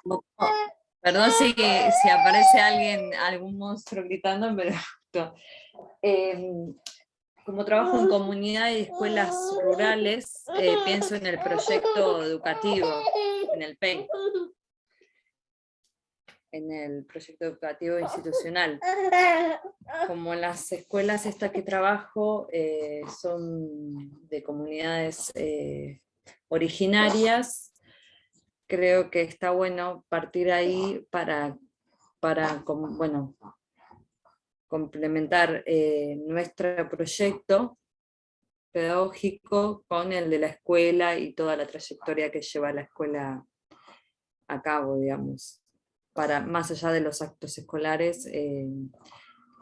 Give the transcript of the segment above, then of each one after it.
Oh, perdón si aparece alguien, algún monstruo gritando, pero eh, como trabajo en comunidad y escuelas rurales, pienso en el proyecto educativo, en el PEI, en el proyecto educativo institucional. Como las escuelas estas que trabajo son de comunidades originarias, creo que está bueno partir ahí para bueno, complementar nuestro proyecto pedagógico con el de la escuela y toda la trayectoria que lleva la escuela a cabo, digamos, para más allá de los actos escolares,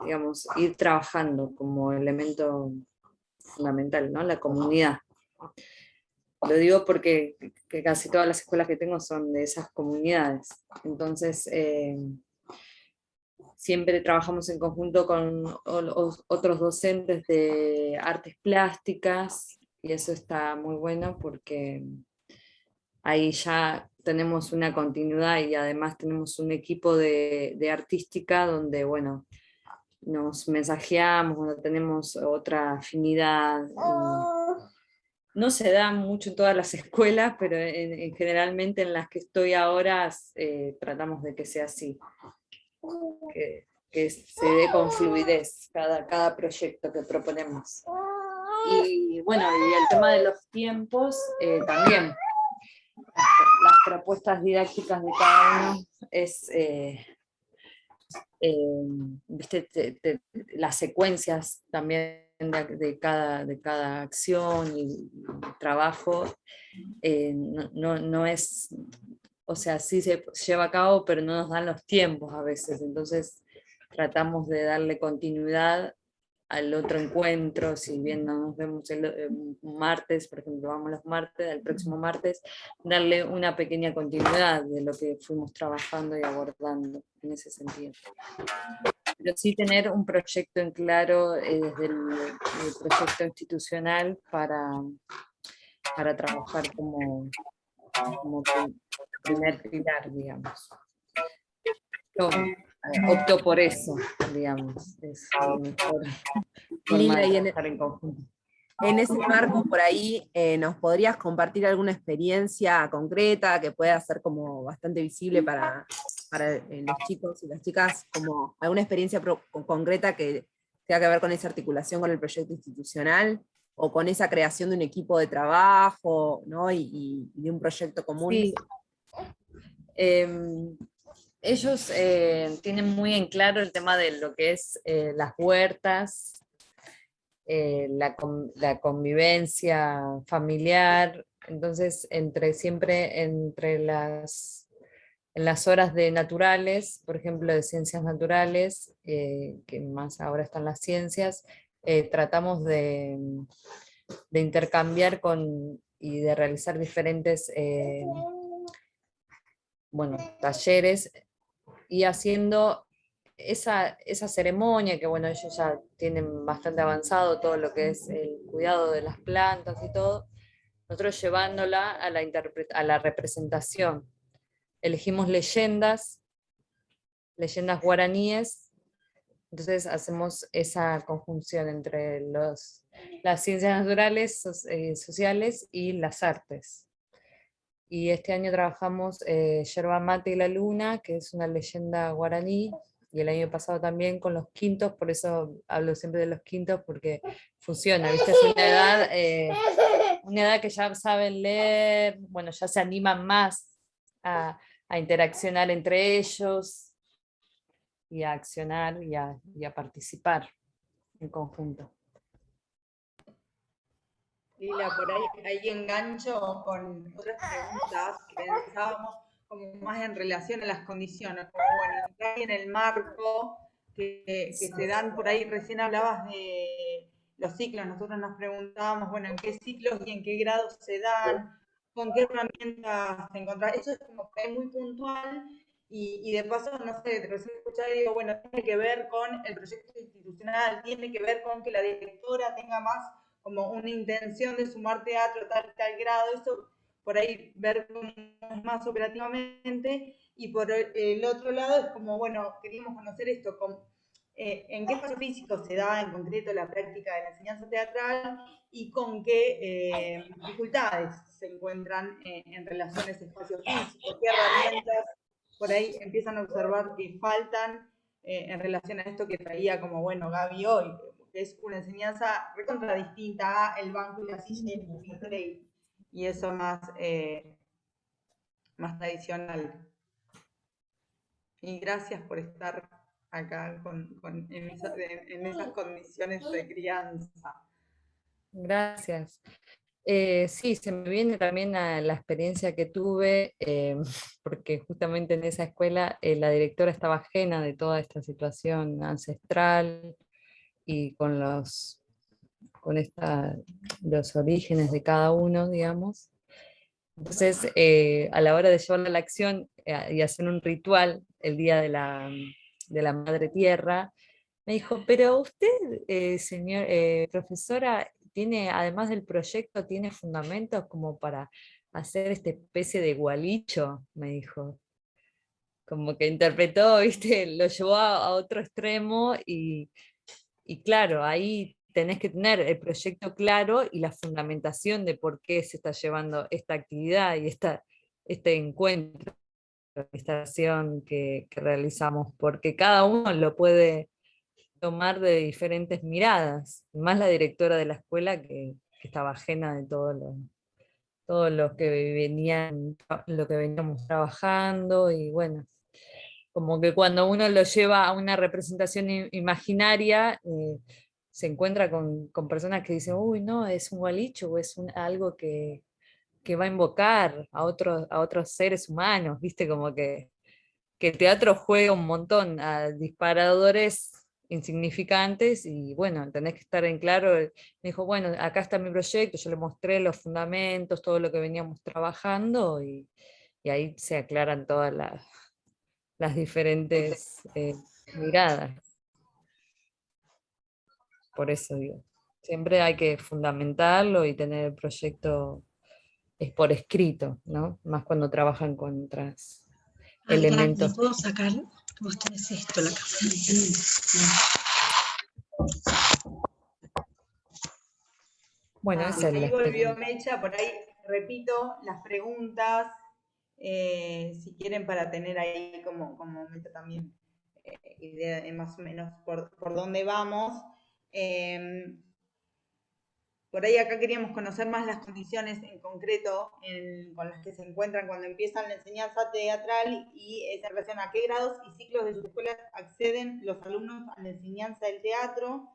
digamos, ir trabajando como elemento fundamental, ¿no? La comunidad. Lo digo porque que casi todas las escuelas que tengo son de esas comunidades. Entonces, siempre trabajamos en conjunto con otros docentes de artes plásticas, y eso está muy bueno porque ahí ya tenemos una continuidad y además tenemos un equipo de artística donde, bueno, nos mensajeamos, donde tenemos otra afinidad. No se da mucho en todas las escuelas, pero generalmente en las que estoy ahora tratamos de que sea así, que se dé con fluidez cada proyecto que proponemos. Y bueno, y el tema de los tiempos también. Las propuestas didácticas de cada uno es, ¿viste? Las secuencias también de cada acción y trabajo, no es, o sea, sí se lleva a cabo, pero no nos dan los tiempos a veces, entonces tratamos de darle continuidad al otro encuentro, si bien no nos vemos el martes, por ejemplo, vamos los martes, al próximo martes, darle una pequeña continuidad de lo que fuimos trabajando y abordando en ese sentido. Pero sí tener un proyecto en claro desde el proyecto institucional para trabajar como primer pilar, digamos. Yo opto por eso, digamos, es la mejor forma Lila, de y trabajar en conjunto. en ese marco, por ahí, ¿nos podrías compartir alguna experiencia concreta que pueda ser como bastante visible para los chicos y las chicas, como alguna experiencia concreta que tenga que ver con esa articulación con el proyecto institucional, o con esa creación de un equipo de trabajo, ¿no? y de un proyecto común? Sí. Ellos tienen muy en claro el tema de lo que es las huertas, la convivencia familiar. Entonces siempre en las horas de naturales, por ejemplo de ciencias naturales, que más ahora están las ciencias, tratamos de intercambiar y de realizar diferentes bueno, talleres, y haciendo esa ceremonia, que bueno, ellos ya tienen bastante avanzado todo lo que es el cuidado de las plantas y todo, nosotros llevándola a la representación. Elegimos leyendas guaraníes, entonces hacemos esa conjunción entre las ciencias naturales, sociales y las artes. Y este año trabajamos Yerba Mate y la Luna, que es una leyenda guaraní, y el año pasado también con los quintos, por eso hablo siempre de los quintos, porque funciona, ¿viste? Es una edad que ya saben leer, bueno, ya se animan más a interaccionar entre ellos, y a accionar y a participar en conjunto. Lila, por ahí engancho con otras preguntas que pensábamos como más en relación a las condiciones, como bueno, entrar en el marco que se dan por ahí, recién hablabas de los ciclos, nosotros nos preguntábamos, bueno, en qué ciclos y en qué grados se dan, con qué herramientas se encontrar, eso es como que es muy puntual y de paso, no sé, recién escuché y digo, bueno, tiene que ver con el proyecto institucional, tiene que ver con que la directora tenga más como una intención de sumar teatro tal grado, eso por ahí ver cómo es más operativamente, y por el otro lado es como, bueno, queríamos conocer esto, en qué espacio físico se da en concreto la práctica de la enseñanza teatral y con qué dificultades se encuentran en relación a ese espacio físico, qué herramientas por ahí empiezan a observar que faltan en relación a esto que traía como, bueno, Gaby hoy, que es una enseñanza recontra distinta a el banco y la silla y el pupitre y eso más, más tradicional. Y gracias por estar acá en esas condiciones de crianza. Gracias. Sí, se me viene también a la experiencia que tuve, porque justamente en esa escuela la directora estaba ajena de toda esta situación ancestral y los orígenes de cada uno, digamos. Entonces, a la hora de llevarla a la acción y hacer un ritual el día de la Madre Tierra, me dijo, pero usted, profesora, tiene, además del proyecto, tiene fundamentos como para hacer esta especie de gualicho, me dijo. Como que interpretó, ¿viste? Lo llevó a otro extremo y claro, ahí tenés que tener el proyecto claro y la fundamentación de por qué se está llevando esta actividad y este encuentro, esta acción que realizamos, porque cada uno lo puede tomar de diferentes miradas, más la directora de la escuela que estaba ajena de todo lo que lo que veníamos trabajando, y bueno, como que cuando uno lo lleva a una representación imaginaria, se encuentra con personas que dicen, uy, no, es un gualicho, o es algo que va a invocar a otros seres humanos, viste, como que el teatro juega un montón a disparadores insignificantes y bueno, tenés que estar en claro. Me dijo, bueno, acá está mi proyecto, yo le mostré los fundamentos, todo lo que veníamos trabajando y ahí se aclaran todas las diferentes miradas. Por eso digo, siempre hay que fundamentarlo y tener el proyecto por escrito, ¿no? Más cuando trabajan con otros elementos. ¿Me puedo sacar? Vos tenés esto, la cámara. Bueno, esa es la Ahí volvió experiencia. Mecha, por ahí repito las preguntas, si quieren, para tener ahí como Mecha también idea de más o menos por dónde vamos. Por ahí acá queríamos conocer más las condiciones en concreto con las que se encuentran cuando empiezan la enseñanza teatral y en relación a qué grados y ciclos de sus escuelas acceden los alumnos a la enseñanza del teatro.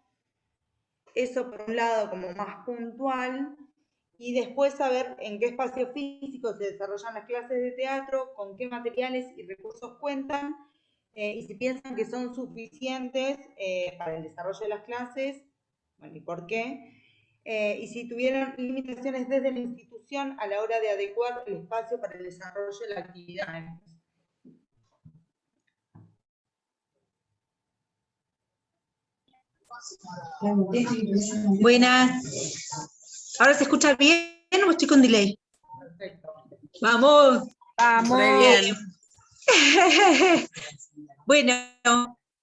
Eso por un lado como más puntual, y después saber en qué espacio físico se desarrollan las clases de teatro, con qué materiales y recursos cuentan, y si piensan que son suficientes para el desarrollo de las clases, bueno, y por qué, y si tuvieron limitaciones desde la institución a la hora de adecuar el espacio para el desarrollo de la actividad. Buenas. ¿Ahora se escucha bien o estoy con delay? Perfecto. ¡Vamos! ¡Vamos! Muy bien. Bueno,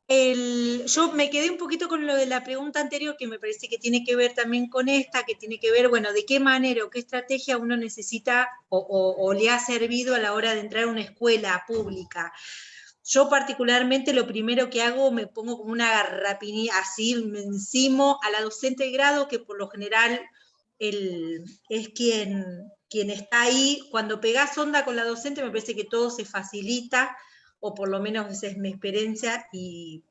yo me quedé un poquito con lo de la pregunta anterior, que me parece que tiene que ver también con esta, que tiene que ver, bueno, de qué manera o qué estrategia uno necesita o le ha servido a la hora de entrar a una escuela pública. Yo particularmente lo primero que hago, me pongo como una garrapinilla, así me encimo a la docente de grado, que por lo general es quien está ahí. Cuando pegás onda con la docente me parece que todo se facilita, o por lo menos esa es mi experiencia, y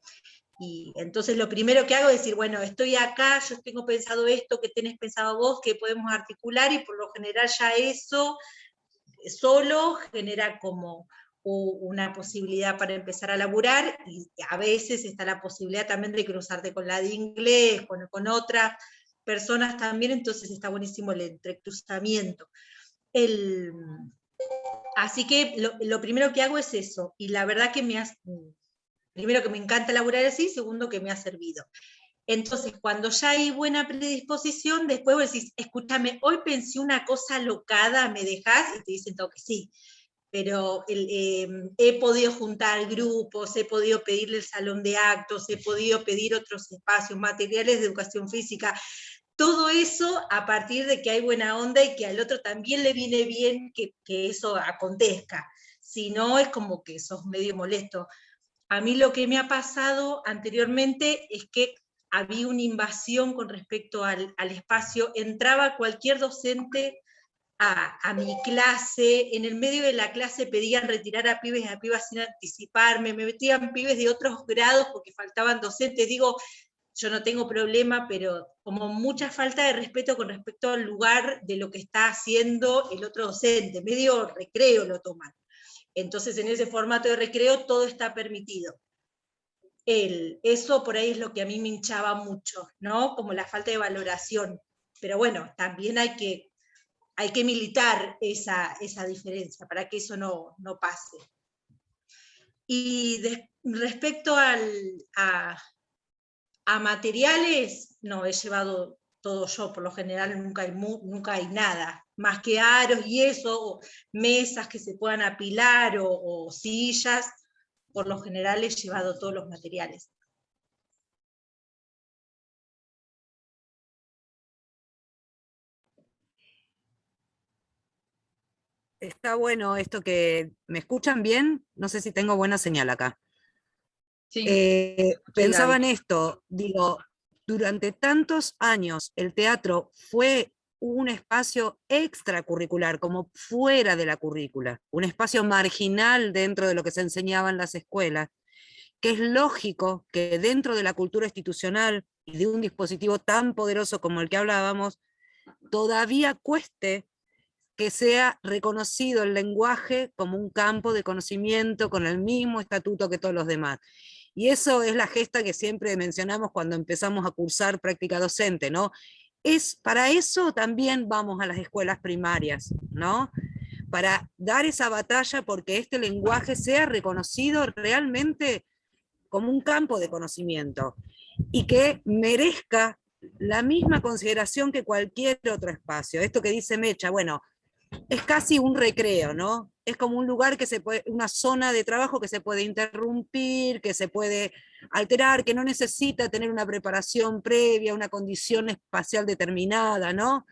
entonces lo primero que hago es decir, bueno, estoy acá, yo tengo pensado esto, ¿qué tenés pensado vos? ¿Qué podemos articular? Y por lo general ya eso solo genera como una posibilidad para empezar a laburar, y a veces está la posibilidad también de cruzarte con la de inglés, con otras personas también, entonces está buenísimo el entrecruzamiento. Así que lo primero que hago es eso, y la verdad que primero que me encanta laburar así, segundo que me ha servido. Entonces, cuando ya hay buena predisposición, después vos decís, escúchame, hoy pensé una cosa locada, ¿me dejás? Y te dicen todo que sí. Pero he podido juntar grupos, he podido pedirle el salón de actos, he podido pedir otros espacios, materiales de educación física, todo eso a partir de que hay buena onda y que al otro también le viene bien que eso acontezca. Si no, es como que sos medio molesto. A mí lo que me ha pasado anteriormente es que había una invasión con respecto al espacio, entraba cualquier docente a mi clase, en el medio de la clase pedían retirar a pibes y a pibas sin anticiparme, me metían pibes de otros grados porque faltaban docentes, digo, yo no tengo problema, pero como mucha falta de respeto con respecto al lugar de lo que está haciendo el otro docente, medio recreo lo toman. Entonces en ese formato de recreo todo está permitido. Eso por ahí es lo que a mí me hinchaba mucho, ¿no? Como la falta de valoración. Pero bueno, también hay que militar esa diferencia para que eso no pase. Y respecto a materiales, no, he llevado todo yo, por lo general nunca hay nada, más que aros y eso, o mesas que se puedan apilar o sillas, por lo general he llevado todos los materiales. Está bueno esto que... ¿Me escuchan bien? No sé si tengo buena señal acá. Sí. Pensaba en esto, digo, durante tantos años el teatro fue un espacio extracurricular, como fuera de la currícula, un espacio marginal dentro de lo que se enseñaba en las escuelas, que es lógico que dentro de la cultura institucional y de un dispositivo tan poderoso como el que hablábamos, todavía cueste que sea reconocido el lenguaje como un campo de conocimiento con el mismo estatuto que todos los demás. Y eso es la gesta que siempre mencionamos cuando empezamos a cursar práctica docente, ¿no? Para eso también vamos a las escuelas primarias, ¿no? Para dar esa batalla porque este lenguaje sea reconocido realmente como un campo de conocimiento y que merezca la misma consideración que cualquier otro espacio. Esto que dice Mecha, bueno, es casi un recreo, ¿no? Es como un lugar que se puede, una zona de trabajo que se puede interrumpir, que se puede alterar, que no necesita tener una preparación previa, una condición espacial determinada, ¿no?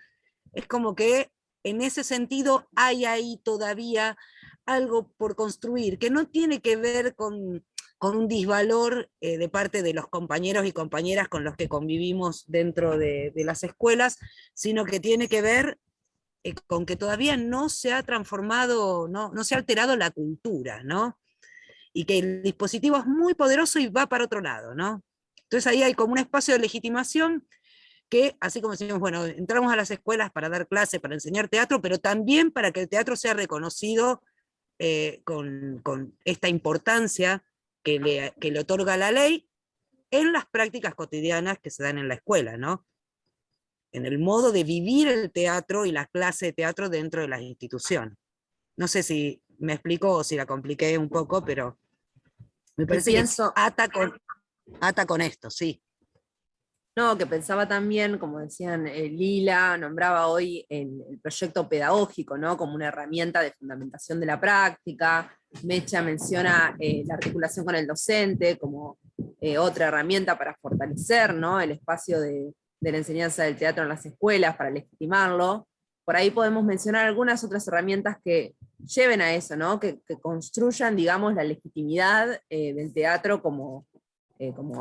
Es como que en ese sentido hay ahí todavía algo por construir, que no tiene que ver con un disvalor de parte de los compañeros y compañeras con los que convivimos dentro de las escuelas, sino que tiene que ver con que todavía no se ha transformado, no se ha alterado la cultura, ¿no? Y que el dispositivo es muy poderoso y va para otro lado, ¿no? Entonces ahí hay como un espacio de legitimación que, así como decimos, bueno, entramos a las escuelas para dar clase, para enseñar teatro, pero también para que el teatro sea reconocido con esta importancia que le otorga la ley en las prácticas cotidianas que se dan en la escuela, ¿no? En el modo de vivir el teatro y la clase de teatro dentro de las instituciones. No sé si me explico o si la compliqué un poco, pero me parece que ata con esto, sí. No, que pensaba también, como decían, Lila nombraba hoy el proyecto pedagógico, ¿no? Como una herramienta de fundamentación de la práctica. Mecha menciona la articulación con el docente como otra herramienta para fortalecer, ¿no? El espacio de la enseñanza del teatro en las escuelas, para legitimarlo. Por ahí podemos mencionar algunas otras herramientas que lleven a eso, ¿no? Que construyan, digamos, la legitimidad del teatro como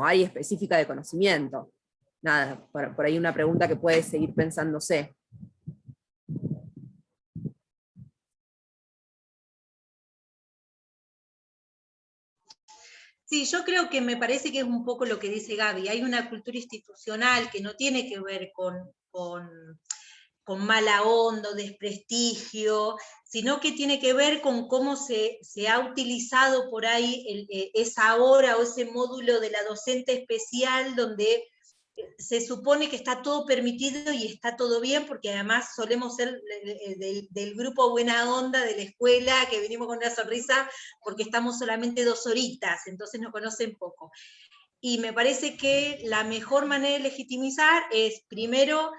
área específica de conocimiento. Nada, por ahí una pregunta que puede seguir pensándose. Sí, yo creo que me parece que es un poco lo que dice Gaby. Hay una cultura institucional que no tiene que ver con mala onda, desprestigio, sino que tiene que ver con cómo se ha utilizado por ahí esa hora o ese módulo de la docente especial donde se supone que está todo permitido y está todo bien, porque además solemos ser del grupo buena onda de la escuela, que venimos con una sonrisa porque estamos solamente 2 horitas, entonces nos conocen poco. y me parece que la mejor manera de legitimizar es, primero,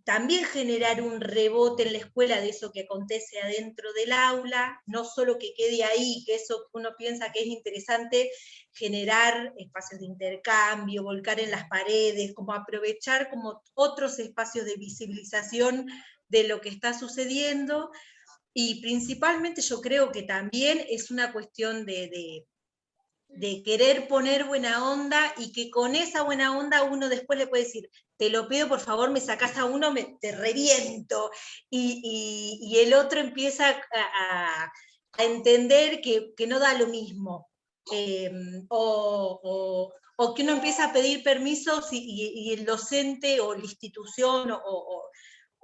también generar un rebote en la escuela de eso que acontece adentro del aula, no solo que quede ahí, que eso que uno piensa que es interesante, generar espacios de intercambio, volcar en las paredes, como aprovechar como otros espacios de visibilización de lo que está sucediendo, y principalmente yo creo que también es una cuestión de querer poner buena onda, y que con esa buena onda uno después le puede decir, te lo pido por favor, me sacás a uno, te reviento, y el otro empieza a entender que no da lo mismo, o que uno empieza a pedir permisos y el docente o la institución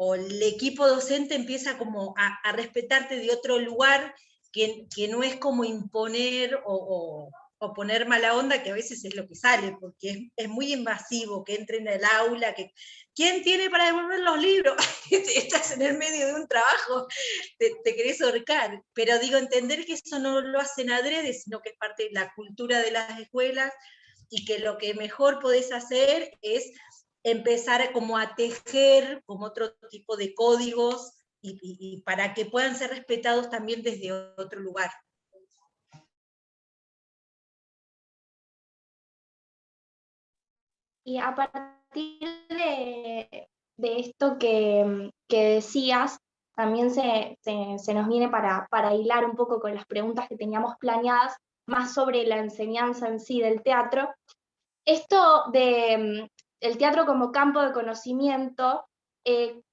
o el equipo docente empieza como a respetarte de otro lugar, que no es como imponer o poner mala onda, que a veces es lo que sale, porque es muy invasivo que entren al aula, que ¿quién tiene para devolver los libros? Estás en el medio de un trabajo, te querés ahorcar. Pero digo, entender que eso no lo hacen adrede, sino que es parte de la cultura de las escuelas, y que lo que mejor podés hacer es empezar como a tejer como otro tipo de códigos, y para que puedan ser respetados también desde otro lugar. Y a partir de esto que decías, también se nos viene para hilar un poco con las preguntas que teníamos planeadas, más sobre la enseñanza en sí del teatro. Esto de el teatro como campo de conocimiento, ¿qué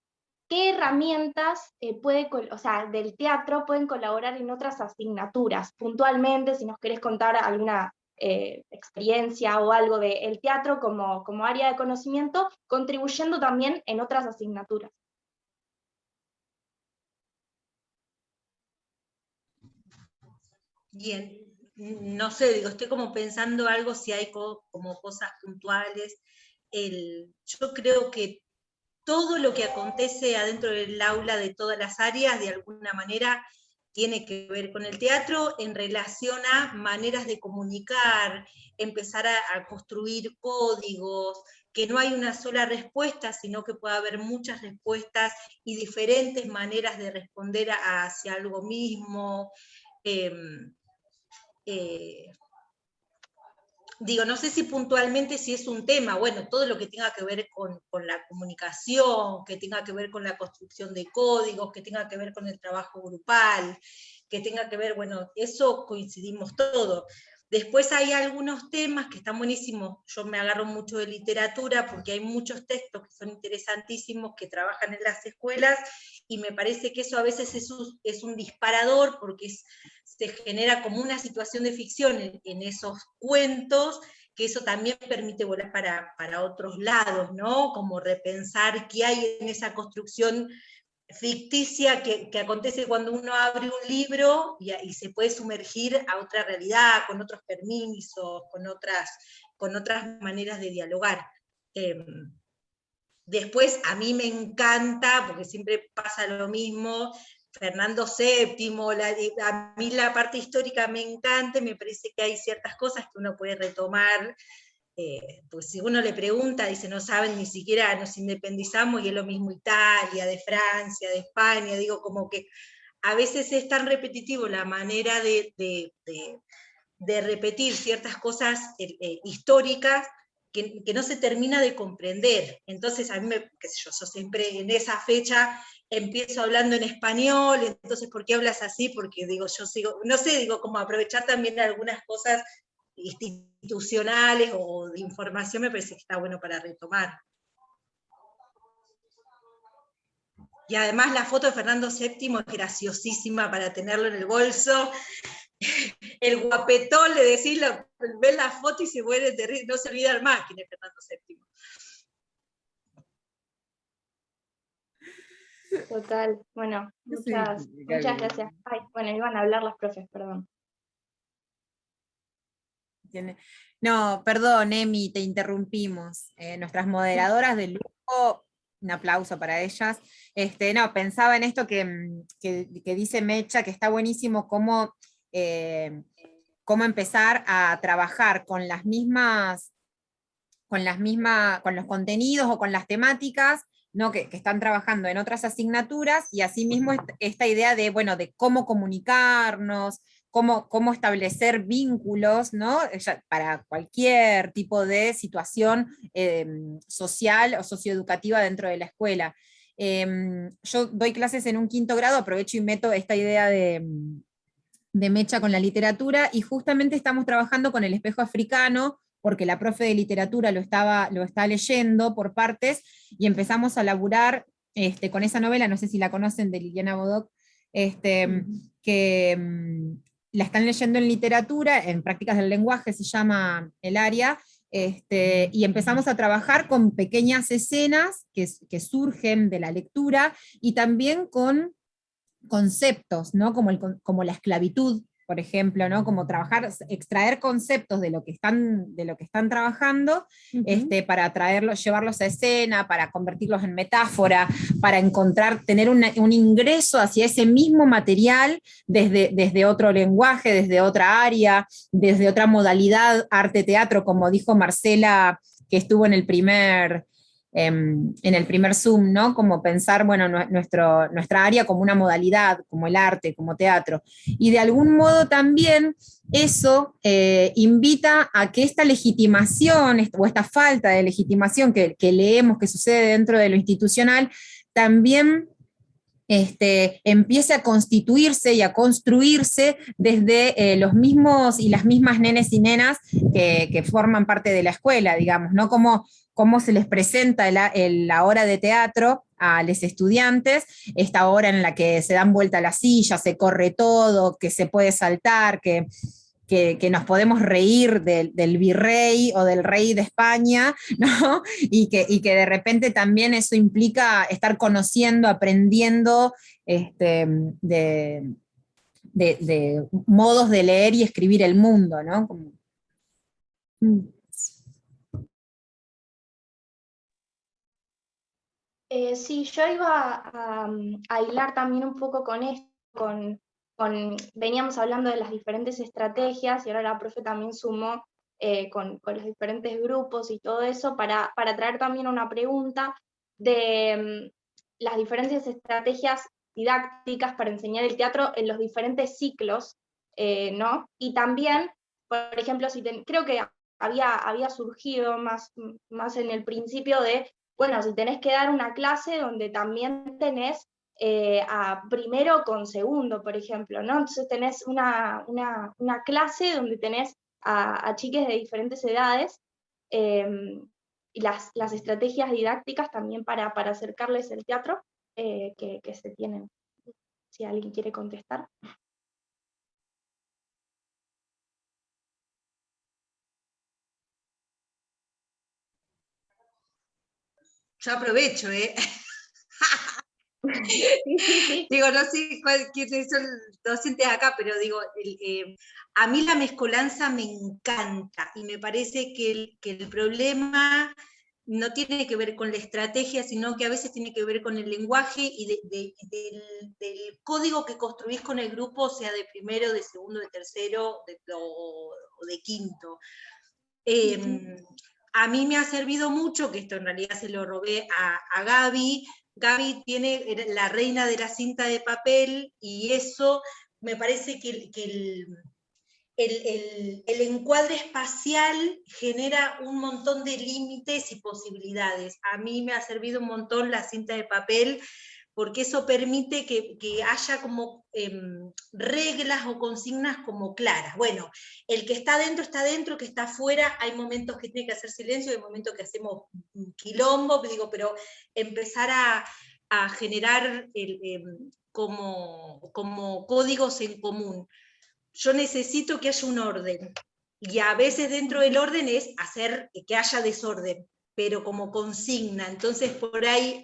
herramientas o sea, del teatro pueden colaborar en otras asignaturas? Puntualmente, si nos querés contar alguna experiencia o algo del teatro como área de conocimiento, contribuyendo también en otras asignaturas. Bien, no sé, digo, estoy como pensando algo, si hay como cosas puntuales. Yo creo que todo lo que acontece adentro del aula de todas las áreas, de alguna manera, tiene que ver con el teatro en relación a maneras de comunicar, empezar a construir códigos, que no hay una sola respuesta, sino que puede haber muchas respuestas y diferentes maneras de responder hacia algo mismo. Digo, no sé si puntualmente si es un tema, bueno, todo lo que tenga que ver con la comunicación, que tenga que ver con la construcción de códigos, que tenga que ver con el trabajo grupal, que tenga que ver, bueno, eso coincidimos todos. Después hay algunos temas que están buenísimos, yo me agarro mucho de literatura porque hay muchos textos que son interesantísimos, que trabajan en las escuelas, y me parece que eso a veces es un disparador, porque se genera como una situación de ficción en esos cuentos, que eso también permite volar para otros lados, ¿no? Como repensar qué hay en esa construcción ficticia que acontece cuando uno abre un libro y se puede sumergir a otra realidad, con otros permisos, con otras maneras de dialogar. Después, a mí me encanta, porque siempre pasa lo mismo, Fernando VII, a mí la parte histórica me encanta, y me parece que hay ciertas cosas que uno puede retomar, pues si uno le pregunta, dice, no saben, ni siquiera nos independizamos, y es lo mismo Italia, de Francia, de España, digo, como que a veces es tan repetitivo la manera de repetir ciertas cosas históricas, que no se termina de comprender. Entonces a mí, qué sé yo siempre en esa fecha empiezo hablando en español, entonces ¿por qué hablas así? Porque digo, yo sigo, no sé, digo, como aprovechar también algunas cosas institucionales o de información, me parece que está bueno para retomar. Y además la foto de Fernando VII es graciosísima para tenerlo en el bolso. El guapetón, le decís, ves la foto y se muere de risa, no se olvida más quién es Fernando VII. Total, bueno, muchas gracias. Ay, bueno, iban a hablar las profes, perdón. No, perdón, Emi, te interrumpimos. Nuestras moderadoras de lujo, un aplauso para ellas. No, pensaba en esto que dice Mecha, que está buenísimo cómo cómo empezar a trabajar con los contenidos o con las temáticas, ¿no? que están trabajando en otras asignaturas, y asimismo esta idea de, bueno, de cómo comunicarnos, cómo establecer vínculos, ¿no? Para cualquier tipo de situación social o socioeducativa dentro de la escuela. Yo doy clases en un 5º grado, aprovecho y meto esta idea de Mecha con la literatura, y justamente estamos trabajando con el espejo africano, porque la profe de literatura lo está leyendo por partes, y empezamos a laburar con esa novela, no sé si la conocen, de Liliana Bodoc, que la están leyendo en literatura, en prácticas del lenguaje se llama el área, y empezamos a trabajar con pequeñas escenas que surgen de la lectura, y también con conceptos, ¿no? Como la esclavitud, por ejemplo, ¿no? Como extraer conceptos de lo que están trabajando, para llevarlos a escena, para convertirlos en metáfora, para tener un ingreso hacia ese mismo material desde otro lenguaje, desde otra área, desde otra modalidad, arte-teatro, como dijo Marcela, que estuvo en el primer Zoom, ¿no? Como pensar, bueno, nuestra área como una modalidad, como el arte, como teatro. Y de algún modo también eso invita a que esta legitimación, o esta falta de legitimación que leemos que sucede dentro de lo institucional, también empiece a constituirse y a construirse desde los mismos y las mismas nenes y nenas que forman parte de la escuela, digamos, ¿no? Cómo se les presenta la hora de teatro a los estudiantes, esta hora en la que se dan vuelta la silla, se corre todo, que se puede saltar, que nos podemos reír del virrey o del rey de España, ¿no? Y que de repente también eso implica estar conociendo, aprendiendo de modos de leer y escribir el mundo, ¿no? Sí, yo iba a hilar también un poco con esto, veníamos hablando de las diferentes estrategias, y ahora la profe también sumó con los diferentes grupos y todo eso, para traer también una pregunta de las diferentes estrategias didácticas para enseñar el teatro en los diferentes ciclos, ¿no? Y también, por ejemplo, creo que había surgido más en el principio de, bueno, si tenés que dar una clase donde también tenés a primero con segundo, por ejemplo, ¿no? Entonces tenés una clase donde tenés a chiques de diferentes edades, y las estrategias didácticas también para acercarles el teatro que se tienen. Si alguien quiere contestar. Yo aprovecho, Digo, no sé quiénes son los docentes acá, pero digo, a mí la mezcolanza me encanta, y me parece que el problema no tiene que ver con la estrategia, sino que a veces tiene que ver con el lenguaje y del código que construís con el grupo, sea de primero, de segundo, de tercero, o de quinto. A mí me ha servido mucho, que esto en realidad se lo robé a Gaby. Gaby tiene la reina de la cinta de papel, y eso me parece que el encuadre espacial genera un montón de límites y posibilidades. A mí me ha servido un montón la cinta de papel, porque eso permite que haya como reglas o consignas como claras. Bueno, el que está dentro, el que está afuera, hay momentos que tiene que hacer silencio, hay momentos que hacemos un quilombo, pero empezar a generar como códigos en común. Yo necesito que haya un orden, y a veces dentro del orden es hacer que haya desorden, pero como consigna. Entonces por ahí,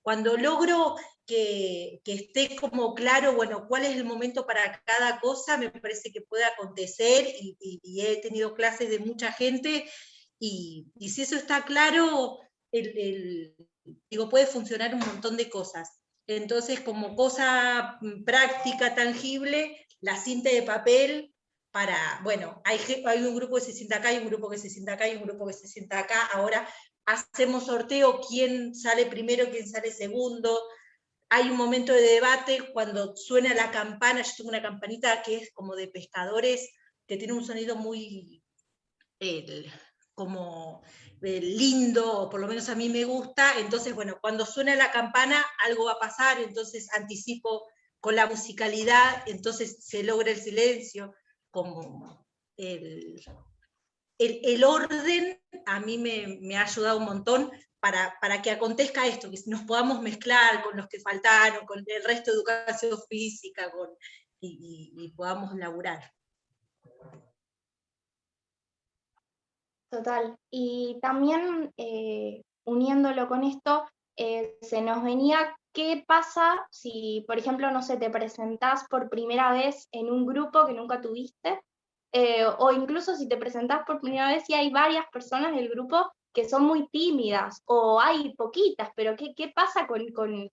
cuando logro que esté como claro, bueno, cuál es el momento para cada cosa, me parece que puede acontecer, y he tenido clases de mucha gente, y si eso está claro, puede funcionar un montón de cosas. Entonces, como cosa práctica, tangible, la cinta de papel bueno, hay un grupo que se sienta acá, hay un grupo que se sienta acá, hay un grupo que se sienta acá, ahora hacemos sorteo, quién sale primero, quién sale segundo, hay un momento de debate cuando suena la campana, yo tengo una campanita que es como de pescadores, que tiene un sonido muy lindo, o por lo menos a mí me gusta, entonces bueno, cuando suena la campana algo va a pasar, entonces anticipo con la musicalidad, entonces se logra el silencio, como el orden a mí me ha ayudado un montón para que acontezca esto, que nos podamos mezclar con los que faltaron, con el resto de educación física, y podamos laburar. Total. Y también uniéndolo con esto, se nos venía qué pasa si, por ejemplo, no sé, te presentás por primera vez en un grupo que nunca tuviste, o incluso si te presentás por primera vez y hay varias personas del grupo que son muy tímidas, o hay poquitas, pero ¿qué pasa con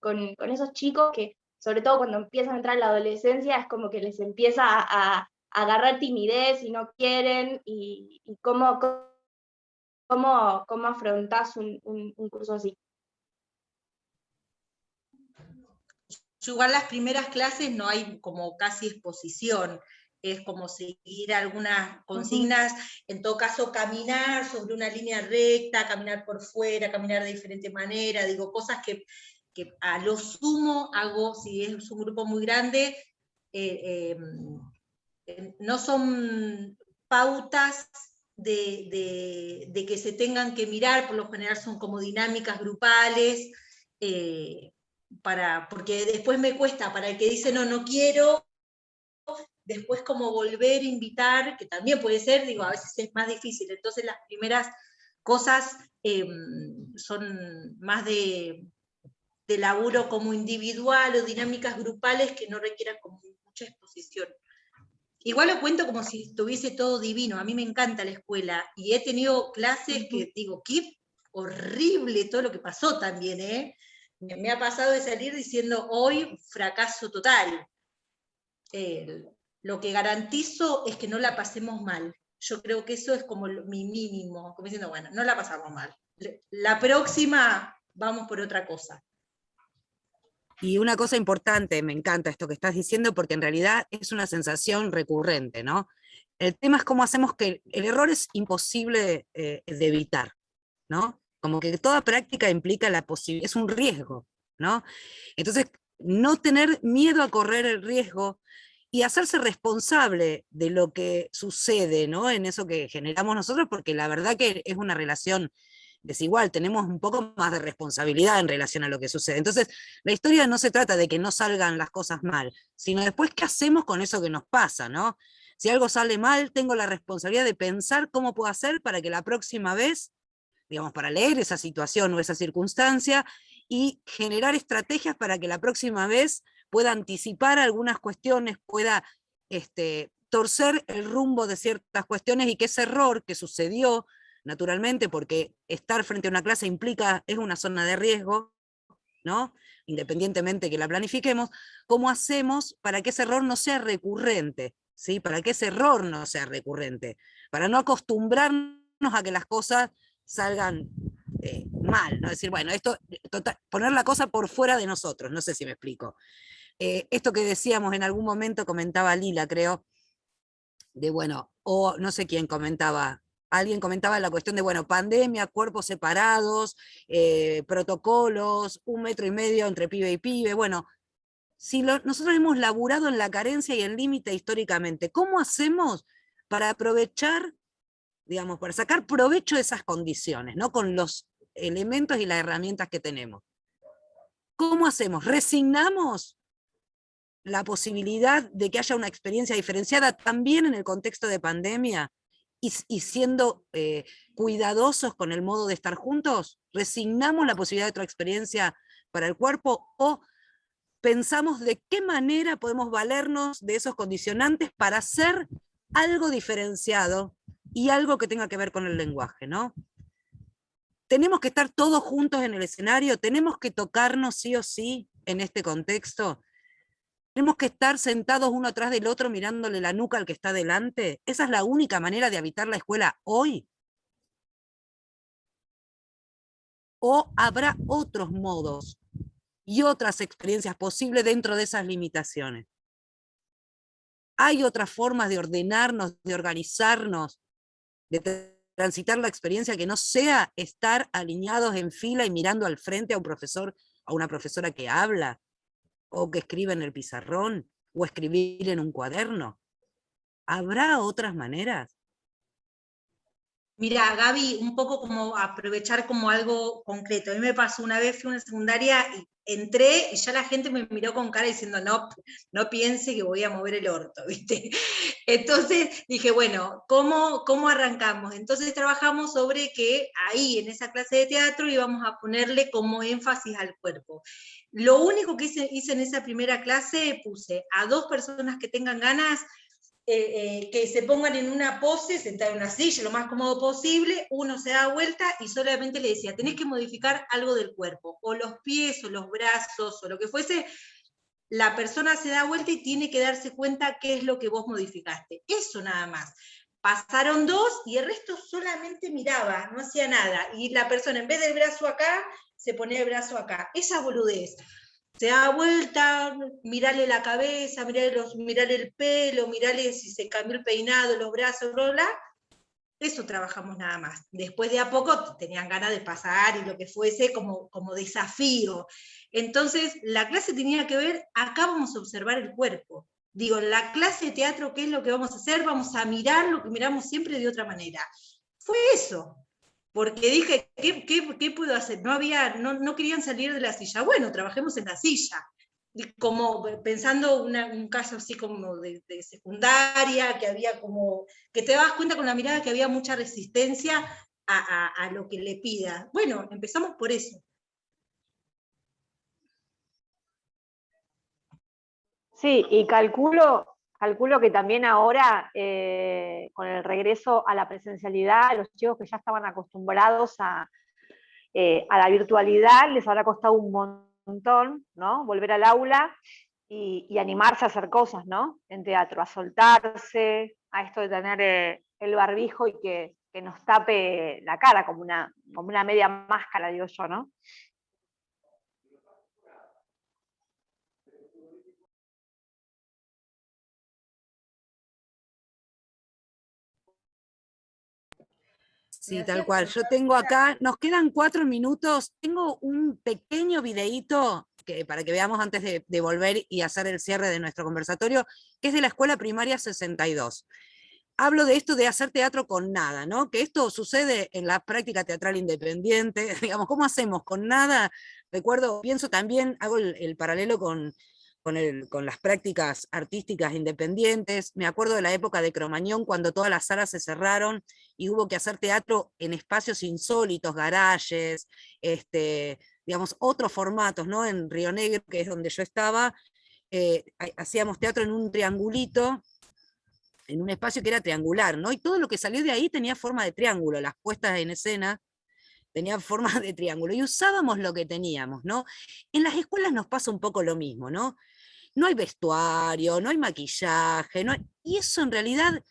esos chicos que, sobre todo cuando empiezan a entrar en la adolescencia, es como que les empieza a agarrar timidez y no quieren, y cómo afrontás un curso así? Yo igual las primeras clases no hay como casi exposición, es como seguir algunas consignas, en todo caso caminar sobre una línea recta, caminar por fuera, caminar de diferente manera, digo, cosas que a lo sumo hago, si es un grupo muy grande, no son pautas de que se tengan que mirar, por lo general son como dinámicas grupales, porque después me cuesta, para el que dice no quiero, después como volver a invitar, que también puede ser, digo, a veces es más difícil, entonces las primeras cosas son más de laburo como individual o dinámicas grupales que no requieran como mucha exposición. Igual lo cuento como si estuviese todo divino, a mí me encanta la escuela, y he tenido clases que digo, qué horrible todo lo que pasó también, ¿eh? Me ha pasado de salir diciendo, hoy fracaso total. Lo que garantizo es que no la pasemos mal. Yo creo que eso es como mi mínimo, como diciendo, bueno, no la pasamos mal. La próxima vamos por otra cosa. Y una cosa importante, me encanta esto que estás diciendo, porque en realidad es una sensación recurrente, ¿no? El tema es cómo hacemos que el error es imposible de evitar, ¿no? Como que toda práctica implica la posibilidad, es un riesgo, ¿no? Entonces, no tener miedo a correr el riesgo y hacerse responsable de lo que sucede, ¿no? En eso que generamos nosotros, porque la verdad que es una relación desigual, tenemos un poco más de responsabilidad en relación a lo que sucede. Entonces, la historia no se trata de que no salgan las cosas mal, sino después qué hacemos con eso que nos pasa, ¿no? Si algo sale mal, tengo la responsabilidad de pensar cómo puedo hacer para que la próxima vez, digamos, para leer esa situación o esa circunstancia y generar estrategias para que la próxima vez pueda anticipar algunas cuestiones, pueda torcer el rumbo de ciertas cuestiones, y que ese error que sucedió, naturalmente, porque estar frente a una clase es una zona de riesgo, ¿no? Independientemente que la planifiquemos, ¿cómo hacemos para que ese error no sea recurrente? ¿Sí? Para que ese error no sea recurrente, para no acostumbrarnos a que las cosas salgan mal, ¿no? Decir, bueno, esto, poner la cosa por fuera de nosotros, no sé si me explico. Esto que decíamos en algún momento, comentaba Lila, creo, de bueno, o no sé quién comentaba, alguien comentaba la cuestión de, bueno, pandemia, cuerpos separados, protocolos, 1,5 metros entre pibe y pibe, bueno, si nosotros hemos laburado en la carencia y el límite históricamente, ¿cómo hacemos para aprovechar, digamos, para sacar provecho de esas condiciones, ¿no? Con los elementos y las herramientas que tenemos? ¿Cómo hacemos? ¿Resignamos la posibilidad de que haya una experiencia diferenciada también en el contexto de pandemia y siendo cuidadosos con el modo de estar juntos? ¿Resignamos la posibilidad de otra experiencia para el cuerpo o pensamos de qué manera podemos valernos de esos condicionantes para hacer algo diferenciado y algo que tenga que ver con el lenguaje, ¿no? Tenemos que estar todos juntos en el escenario, tenemos que tocarnos sí o sí en este contexto. ¿Tenemos que estar sentados uno atrás del otro mirándole la nuca al que está delante? ¿Esa es la única manera de habitar la escuela hoy? ¿O habrá otros modos y otras experiencias posibles dentro de esas limitaciones? ¿Hay otras formas de ordenarnos, de organizarnos, de transitar la experiencia que no sea estar alineados en fila y mirando al frente a un profesor, a una profesora que habla, o que escribe en el pizarrón, o escribir en un cuaderno? ¿Habrá otras maneras? Mira, Gaby, un poco como aprovechar como algo concreto. A mí me pasó una vez, fui a una secundaria y entré y ya la gente me miró con cara diciendo, no, no piense que voy a mover el orto, ¿viste? Entonces dije, bueno, ¿cómo arrancamos? Entonces trabajamos sobre que ahí, en esa clase de teatro, íbamos a ponerle como énfasis al cuerpo. Lo único que hice en esa primera clase, puse a 2 personas que tengan ganas, que se pongan en una pose, sentar en una silla lo más cómodo posible, uno se da vuelta y solamente le decía, tenés que modificar algo del cuerpo, o los pies, o los brazos, o lo que fuese, la persona se da vuelta y tiene que darse cuenta qué es lo que vos modificaste. Eso nada más. Pasaron 2 y el resto solamente miraba, no hacía nada. Y la persona, en vez del brazo acá, se ponía el brazo acá. Esa boludez. Se da vuelta, mirale la cabeza, mirale el pelo, mirale si se cambió el peinado, los brazos, bla, bla. Eso trabajamos nada más. Después de a poco tenían ganas de pasar y lo que fuese como desafío. Entonces, la clase tenía que ver, acá vamos a observar el cuerpo. Digo, la clase de teatro, ¿qué es lo que vamos a hacer? Vamos a mirar lo que miramos siempre de otra manera. Fue eso. Porque dije, ¿qué puedo hacer? No querían salir de la silla. Bueno, trabajemos en la silla. Como pensando un caso así como de secundaria, que había como, que te dabas cuenta con la mirada que había mucha resistencia a lo que le pida. Bueno, empezamos por eso. Sí, y calculo que también ahora, con el regreso a la presencialidad, los chicos que ya estaban acostumbrados a la virtualidad, les habrá costado un montón, ¿no? Volver al aula y animarse a hacer cosas, ¿no? En teatro, a soltarse, a esto de tener el barbijo y que nos tape la cara como una media máscara, digo yo, ¿no? Sí, tal cual. Yo tengo acá, nos quedan 4 minutos, tengo un pequeño videíto para que veamos antes de volver y hacer el cierre de nuestro conversatorio, que es de la Escuela Primaria 62. Hablo de esto de hacer teatro con nada, ¿no? Que esto sucede en la práctica teatral independiente, digamos, ¿cómo hacemos con nada? Recuerdo, pienso también, hago el paralelo con las prácticas artísticas independientes. Me acuerdo de la época de Cromañón, cuando todas las salas se cerraron y hubo que hacer teatro en espacios insólitos, garajes, digamos, otros formatos, ¿no? En Río Negro, que es donde yo estaba, hacíamos teatro en un triangulito, en un espacio que era triangular, ¿no? Y todo lo que salió de ahí tenía forma de triángulo, las puestas en escena tenían forma de triángulo, y usábamos lo que teníamos, ¿no? En las escuelas nos pasa un poco lo mismo, ¿no? No hay vestuario, no hay maquillaje, y eso en realidad,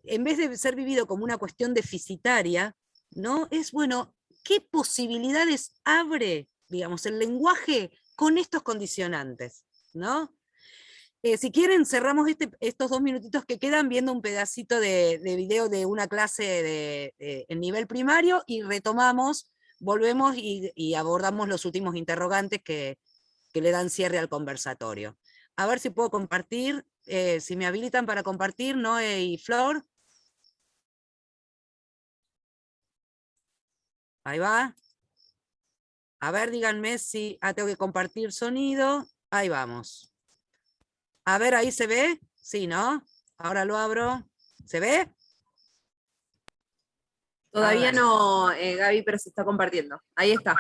en vez de ser vivido como una cuestión deficitaria, ¿no? Es, bueno, ¿qué posibilidades abre, digamos, el lenguaje con estos condicionantes, ¿no? Si quieren, cerramos estos 2 minutitos que quedan viendo un pedacito de video de una clase en nivel primario y retomamos, volvemos y abordamos los últimos interrogantes que le dan cierre al conversatorio. A ver si puedo compartir, si me habilitan para compartir, Noé y Flor. Ahí va. A ver, díganme si tengo que compartir sonido. Ahí vamos. A ver, ahí se ve. Sí, ¿no? Ahora lo abro. ¿Se ve? Todavía no, Gaby, pero se está compartiendo. Ahí está.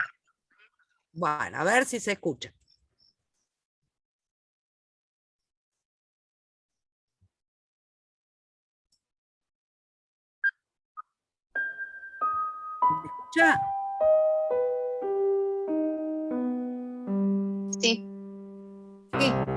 Bueno, a ver si se escucha. ¿Me escucha? Sí. Sí.